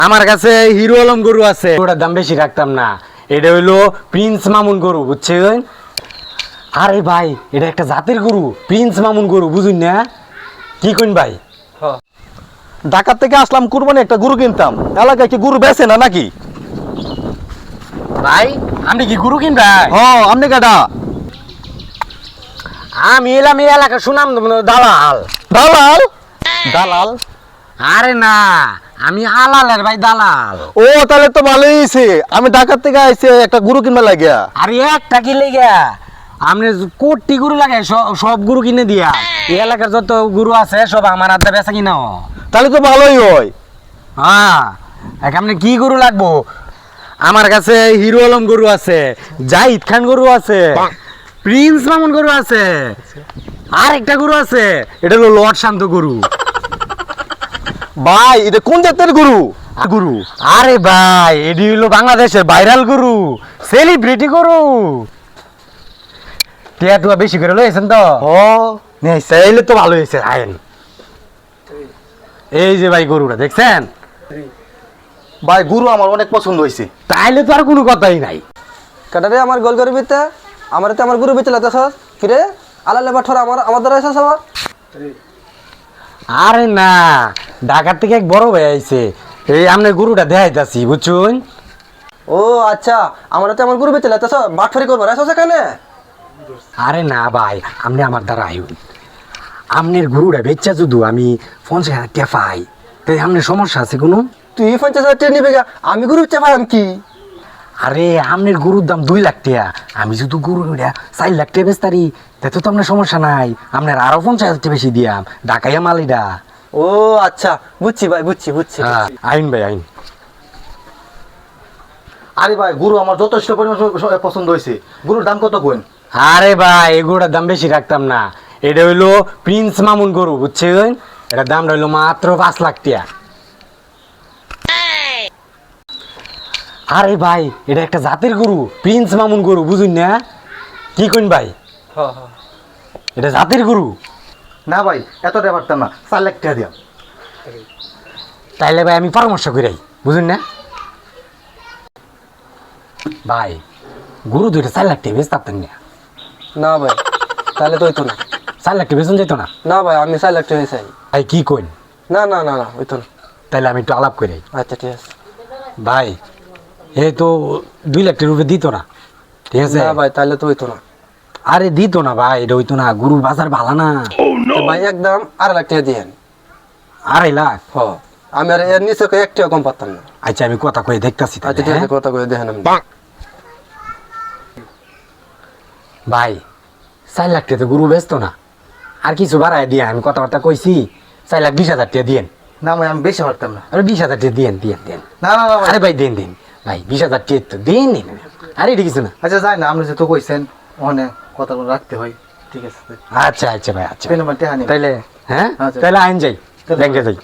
আমার কাছে হিরো আলম গরু আছে, ওটার দাম বেশি রাখতাম না। এটা হইলো প্রিন্স মামুন গরু, বুঝছেন? আরে ভাই, এটা একটা জাতের গরু, প্রিন্স মামুন গরু, বুঝুন না? কি কইন ভাই? ঢাকা থেকে আসলাম কুরবানি একটা গরু কিনতাম, এলাকায় কি গরু বেচে না নাকি? ভাই আপনি কি গরু কিন ভাই? আপনি কাটা আমি এলাম এই এলাকা, শুনাম দালাল। দালাল? দালাল? আরে না, আমি আলালের ভাই দালাল। ও তাহলে তো ভালোই হয়েছে, আমি ঢাকা থেকে আইছি একটা গরু কিনবা লাগিয়া। আরে একটা কি লেগে আপনি কোটি গরু লাগে, সব গরু কিনে দিয়া। এই এলাকার যত গরু আছে সব আমার হাতে বেচা কিনা। তাহলে তো ভালোই হয়। হ্যাঁ, আপনি কি গরু লাগবো? আমার কাছে হিরো আলম গরু আছে, জাহিদ খান গরু আছে, প্রিন্স মামুন গরু আছে, আর একটা গরু আছে, এটা হলো লর্ড শান্ত গরু। ভাই এটা কোন জাতের গরু? গরু আরে ভাই, এটি হলো বাংলাদেশের ভাইরাল গরু, সেলিব্রিটি গরু। টিয়া টুয়া বেশি করে লয়েছেন তো? এইলে তো ভালো হয়েছে। আইন এই যে ভাই গরুটা দেখছেন? ভাই গরু আমার অনেক পছন্দ হয়েছে। তাইলে তো আর কোনো কথাই নাই। কাটারে আমার গোল করে বিতে আমার তো আমার গুরু বিতে লাগতেছস কিরে আলালে বাঠর আমার দ্বারা এসেছ আমার। আরে না, ঢাকার থেকে এক বড় ভাই আইছে, এই আপনার গরুটা দেখাইতাছি, বুঝছুন? ও আচ্ছা, আমার তো আমার গুরু বিতে লাগতেছ বাঠরি করবার এসেছ এখানে। আরে না ভাই, আপনি আমার দ্বারা আইন। আপনার গরুটা বেচা শুধু আমি 50,000 টাকা পাই, তাই আপনার সমস্যা আছে কোনো? তুই 50,000 টাকা নিবি গা, আমি গুরু বিতে পাইম কি? আরে আপনার গরুর দাম 2 লাখ টাকা, আমি শুধু গরুটা 4 লাখ টাকা বেচতারি, তাতে তো আপনার সমস্যা নাই। আপনার আরো 50,000 টাকা বেশি দিয়াম, ঢাকাইয়া মালিটা। ও আচ্ছা, বুঝছি ভাই, বুঝছি। হ্যাঁ, আইন ভাই আইন। আরে ভাই গরু আমার যথেষ্ট পরিমাণ পছন্দ হয়েছে, গরুর দাম কত কোন? আরে ভাই, এই গরুটার দাম বেশি রাখতাম না। এটা হইলো প্রিন্স মামুন গরু, বুঝছেন? এটার দামটা হইলো মাত্র 5 লাখ টাকা। আরে ভাই, এটা একটা জাতের গরু, প্রিন্স মামুন গরু, বুঝুন না? কি কইন ভাই? এটা জাতের গরু। না ভাই এতটা পারতাম না, 4 লাখ টাকা দিয়া। তাইলে ভাই আমি পরামর্শ করি, বুঝুন না? ভাই গরু দুইটা 4 লাখ টাকা বেচতাম না। না ভাই, তাহলে তো হইতো না। 4 লাখ টাকা বেচন যেত না? না ভাই, আমি 4 লাখ টাকা চাই। ভাই কি কইন? না হইতো না। তাইলে আমি একটু আলাপ করি। আচ্ছা ঠিক আছে। ভাই এ তো 2 লাখ টাকার উপরে দিত না, ঠিক আছে? না ভাই, তাহলে তো হইতো না। আরে দিত না ভাই, এটা হইতো না, গরুর বাজার ভালো না। তো ভাই একদম 2.5 লাখ টাকা দিয়েন। 2.5 লাখ? আমি আর এর নিচে এক টাকা কম পারতাম না। আচ্ছা আমি কথা কয়ে দেখতাছি। আচ্ছা ঠিক আছে, কথা কয়ে দেখেন আপনি। ভাই 4 লাখ টাকা তো গরু বেচতো না, আর কিছু বাড়ায় দিয়ে আমি কথাবার্তা কইছি। 4,20,000 টাকা দিয়েন। না ভাই আমি বেশি পারতাম না। আরে 20,000 টাকা দিয়েন। না ভাই। আরে ভাই দেন ভাই, 20,000 টাকা তো দিন। আরে এটা কিছু না। আচ্ছা যাই না, আপনি যেহেতু কইছেন অনেক কথা রাখতে হয়, ঠিক আছে। আচ্ছা ভাই, আচ্ছা পেন আমার টাকা নিন। তাইলে হ্যাঁ, আচ্ছা। তাইলে আইন যাই, ব্যাংকে যাই।